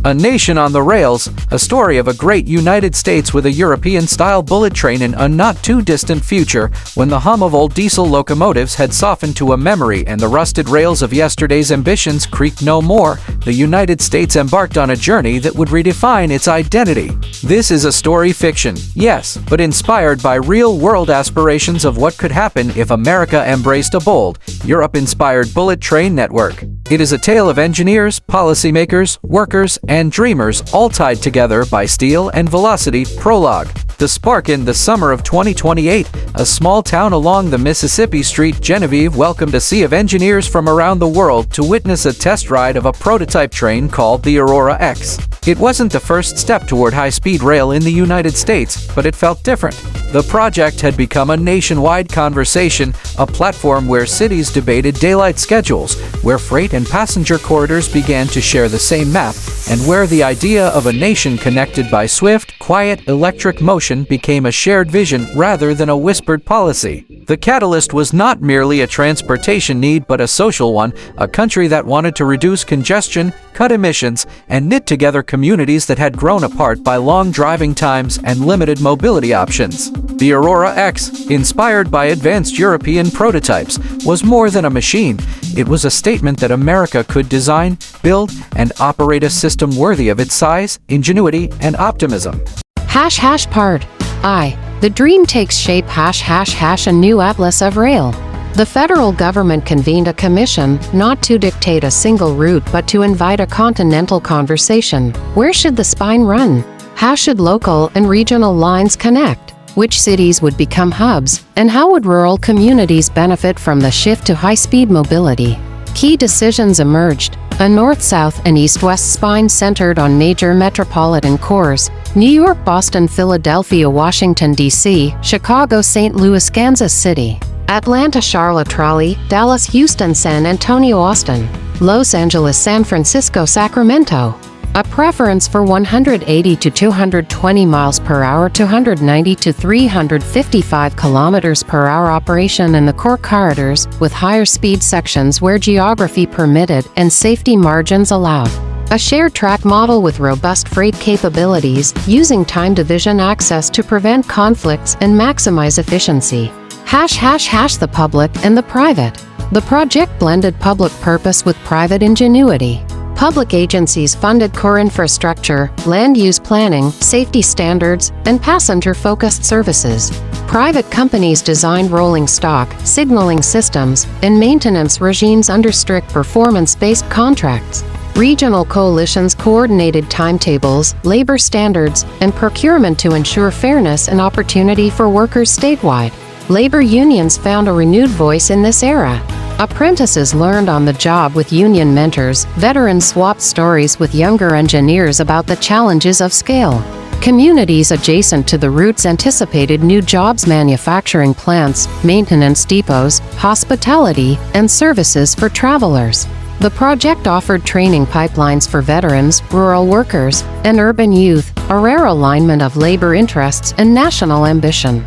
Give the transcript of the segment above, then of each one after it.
A Nation on the Rails, a story of a great United States with a European-style bullet train in a not-too-distant future, when the hum of old diesel locomotives had softened to a memory and the rusted rails of yesterday's ambitions creaked no more. The United States embarked on a journey that would redefine its identity. This is a story fiction, yes, but inspired by real-world aspirations of what could happen if America embraced a bold, Europe-inspired bullet train network. It is a tale of engineers, policymakers, workers, and dreamers all tied together by steel and velocity. Prologue. The spark. In the summer of 2028, a small town along the Mississippi Street, Genevieve welcomed a sea of engineers from around the world to witness a test ride of a prototype train called the Aurora X. It wasn't the first step toward high-speed rail in the United States, but it felt different. The project had become a nationwide conversation, a platform where cities debated daylight schedules, where freight and passenger corridors began to share the same map, and where the idea of a nation connected by swift, quiet, electric motion became a shared vision rather than a whispered policy. The catalyst was not merely a transportation need but a social one, a country that wanted to reduce congestion, cut emissions, and knit together communities that had grown apart by long driving times and limited mobility options. The Aurora X, inspired by advanced European prototypes, was more than a machine. It was a statement that America could design, build, and operate a system worthy of its size, ingenuity, and optimism. Part I. The dream takes shape. A new atlas of rail. The federal government convened a commission, not to dictate a single route but to invite a continental conversation. Where should the spine run? How should local and regional lines connect? Which cities would become hubs? And how would rural communities benefit from the shift to high-speed mobility? Key decisions emerged. A north-south and east-west spine centered on major metropolitan cores: New York, Boston, Philadelphia, Washington, D.C., Chicago, St. Louis, Kansas City, Atlanta, Charlotte, Raleigh, Dallas, Houston, San Antonio, Austin, Los Angeles, San Francisco, Sacramento. A preference for 180 to 220 miles per hour, 290 to 355 kilometers per hour operation in the core corridors, with higher speed sections where geography permitted and safety margins allowed. A shared track model with robust freight capabilities, using time division access to prevent conflicts and maximize efficiency. The public and the private. The project blended public purpose with private ingenuity. Public agencies funded core infrastructure, land use planning, safety standards, and passenger-focused services. Private companies designed rolling stock, signaling systems, and maintenance regimes under strict performance-based contracts. Regional coalitions coordinated timetables, labor standards, and procurement to ensure fairness and opportunity for workers statewide. Labor unions found a renewed voice in this era. Apprentices learned on the job with union mentors, veterans swapped stories with younger engineers about the challenges of scale. Communities adjacent to the routes anticipated new jobs: manufacturing plants, maintenance depots, hospitality, and services for travelers. The project offered training pipelines for veterans, rural workers, and urban youth, a rare alignment of labor interests and national ambition.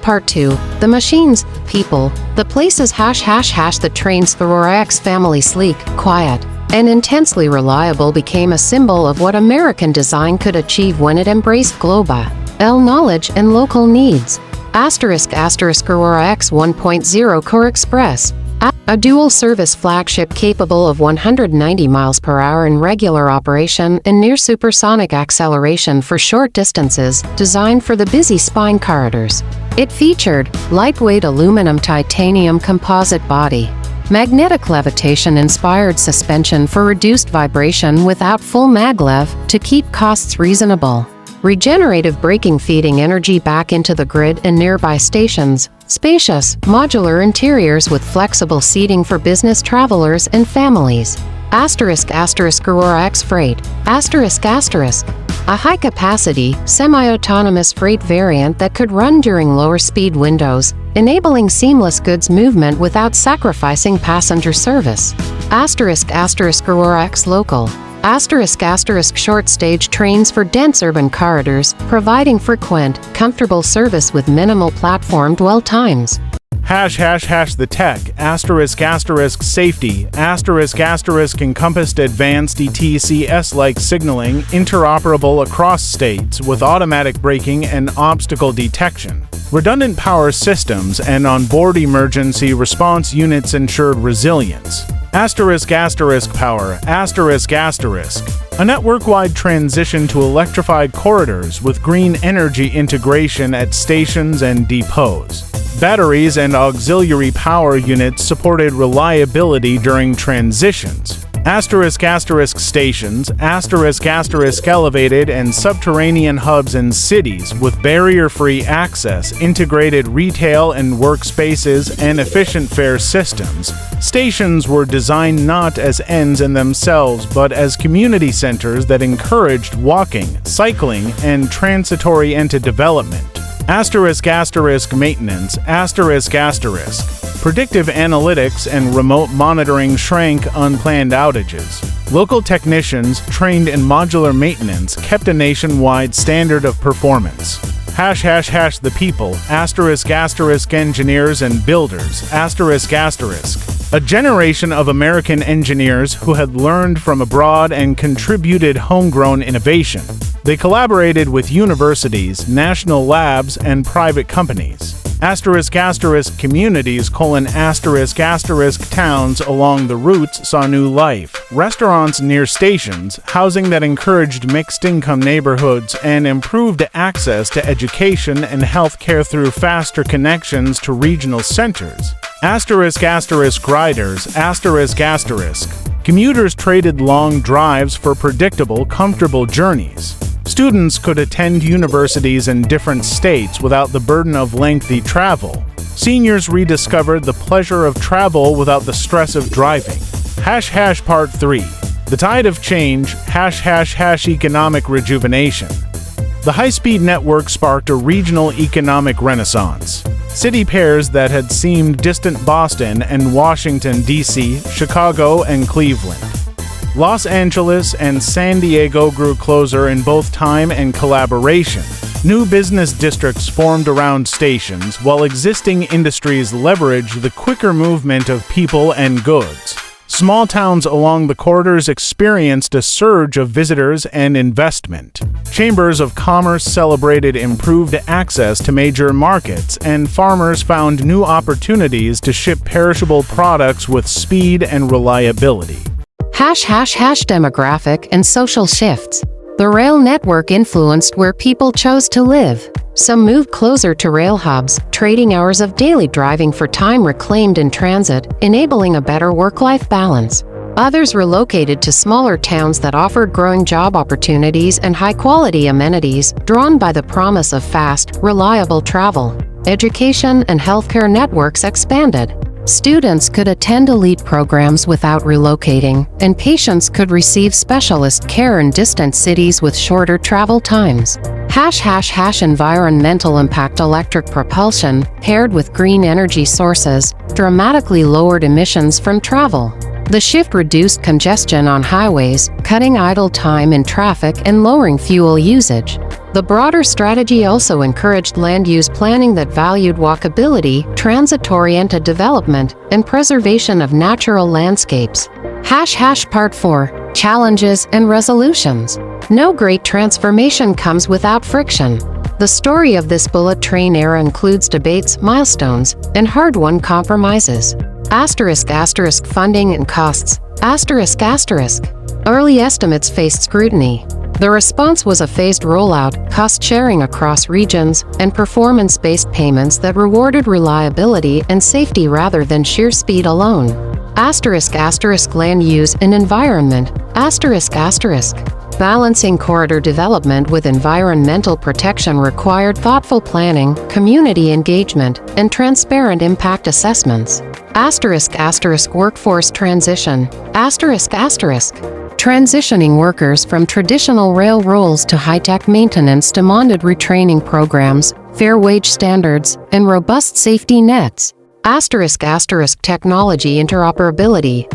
Part 2. The machines, people, the places. The trains. The Aurora X family, sleek, quiet, and intensely reliable, became a symbol of what American design could achieve when it embraced global knowledge and local needs. Aurora X 1.0 Core Express. A dual-service flagship capable of 190 miles per hour in regular operation and near supersonic acceleration for short distances, designed for the busy spine corridors. It featured lightweight aluminum titanium composite body, magnetic levitation-inspired suspension for reduced vibration without full maglev to keep costs reasonable, regenerative braking feeding energy back into the grid and nearby stations, spacious, modular interiors with flexible seating for business travelers and families. Aurora X Freight. A high-capacity, semi-autonomous freight variant that could run during lower speed windows, enabling seamless goods movement without sacrificing passenger service. Aurora X Local. Short-stage trains for dense urban corridors, providing frequent, comfortable service with minimal platform dwell times. The tech, safety, encompassed advanced ETCS-like signaling interoperable across states with automatic braking and obstacle detection. Redundant power systems and onboard emergency response units ensured resilience. Power, a network-wide transition to electrified corridors with green energy integration at stations and depots. Batteries and auxiliary power units supported reliability during transitions. Stations, elevated and subterranean hubs in cities with barrier-free access, integrated retail and workspaces, and efficient fare systems. Stations were designed not as ends in themselves but as community centers that encouraged walking, cycling, and transitory development. Maintenance, predictive analytics and remote monitoring shrank unplanned outages. Local technicians trained in modular maintenance kept a nationwide standard of performance. The people, engineers and builders, a generation of American engineers who had learned from abroad and contributed homegrown innovation. They collaborated with universities, national labs, and private companies. Communities, towns along the routes saw new life. Restaurants near stations, housing that encouraged mixed-income neighborhoods, and improved access to education and healthcare through faster connections to regional centers. Riders, commuters traded long drives for predictable, comfortable journeys. Students could attend universities in different states without the burden of lengthy travel. Seniors rediscovered the pleasure of travel without the stress of driving. Part 3. The tide of change, economic rejuvenation. The high-speed network sparked a regional economic renaissance. City pairs that had seemed distant, Boston and Washington, D.C., Chicago and Cleveland. Los Angeles and San Diego grew closer in both time and collaboration. New business districts formed around stations, while existing industries leveraged the quicker movement of people and goods. Small towns along the corridors experienced a surge of visitors and investment. Chambers of commerce celebrated improved access to major markets, and farmers found new opportunities to ship perishable products with speed and reliability. Demographic and social shifts. The rail network influenced where people chose to live. Some moved closer to rail hubs, trading hours of daily driving for time reclaimed in transit, enabling a better work-life balance. Others relocated to smaller towns that offered growing job opportunities and high-quality amenities, drawn by the promise of fast, reliable travel. Education and healthcare networks expanded. Students could attend elite programs without relocating, and patients could receive specialist care in distant cities with shorter travel times. Environmental impact. Electric propulsion, paired with green energy sources, dramatically lowered emissions from travel. The shift reduced congestion on highways, cutting idle time in traffic and lowering fuel usage. The broader strategy also encouraged land use planning that valued walkability, transit-oriented development, and preservation of natural landscapes. Part 4. Challenges and resolutions. No great transformation comes without friction. The story of this bullet train era includes debates, milestones, and hard-won compromises. Funding and costs. Early estimates faced scrutiny. The response was a phased rollout, cost-sharing across regions, and performance-based payments that rewarded reliability and safety rather than sheer speed alone. Land use and environment. Balancing corridor development with environmental protection required thoughtful planning, community engagement, and transparent impact assessments. Workforce transition. Transitioning workers from traditional rail roles to high-tech maintenance demanded retraining programs, fair wage standards, and robust safety nets. Technology interoperability.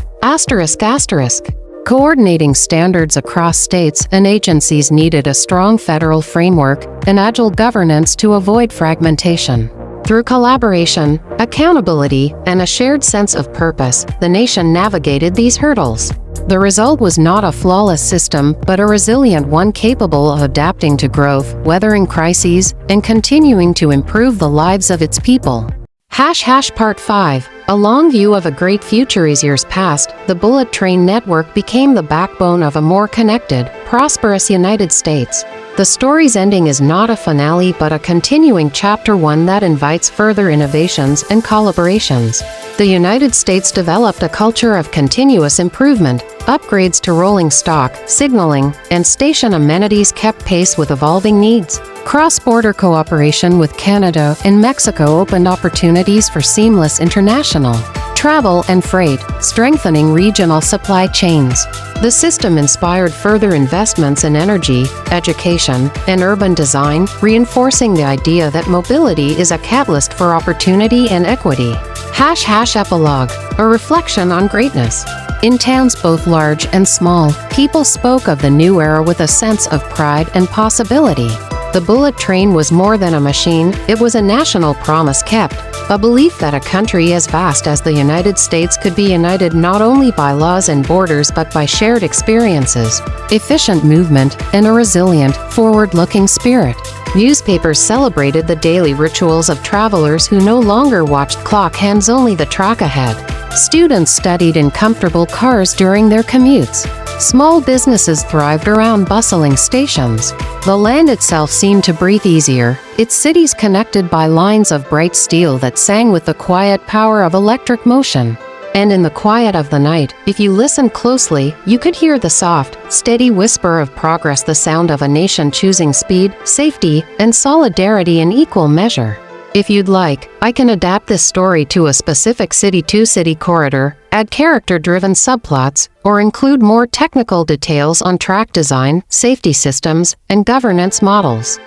Coordinating standards across states and agencies needed a strong federal framework and agile governance to avoid fragmentation. Through collaboration, accountability, and a shared sense of purpose, the nation navigated these hurdles. The result was not a flawless system, but a resilient one capable of adapting to growth, weathering crises, and continuing to improve the lives of its people. Part 5. A long view of a great future. As years passed, the bullet train network became the backbone of a more connected, prosperous United States. The story's ending is not a finale but a continuing chapter, one that invites further innovations and collaborations. The United States developed a culture of continuous improvement. Upgrades to rolling stock, signaling, and station amenities kept pace with evolving needs. Cross-border cooperation with Canada and Mexico opened opportunities for seamless international travel and freight, strengthening regional supply chains. The system inspired further investments in energy, education, and urban design, reinforcing the idea that mobility is a catalyst for opportunity and equity. Epilogue. A reflection on greatness. In towns both large and small, people spoke of the new era with a sense of pride and possibility. The bullet train was more than a machine, it was a national promise kept, a belief that a country as vast as the United States could be united not only by laws and borders but by shared experiences, efficient movement, and a resilient, forward-looking spirit. Newspapers celebrated the daily rituals of travelers who no longer watched clock hands, only the track ahead. Students studied in comfortable cars during their commutes. Small businesses thrived around bustling stations. The land itself seemed to breathe easier, its cities connected by lines of bright steel that sang with the quiet power of electric motion. And in the quiet of the night, if you listened closely, you could hear the soft, steady whisper of progress, the sound of a nation choosing speed, safety, and solidarity in equal measure. If you'd like, I can adapt this story to a specific city-to-city corridor, add character-driven subplots, or include more technical details on track design, safety systems, and governance models.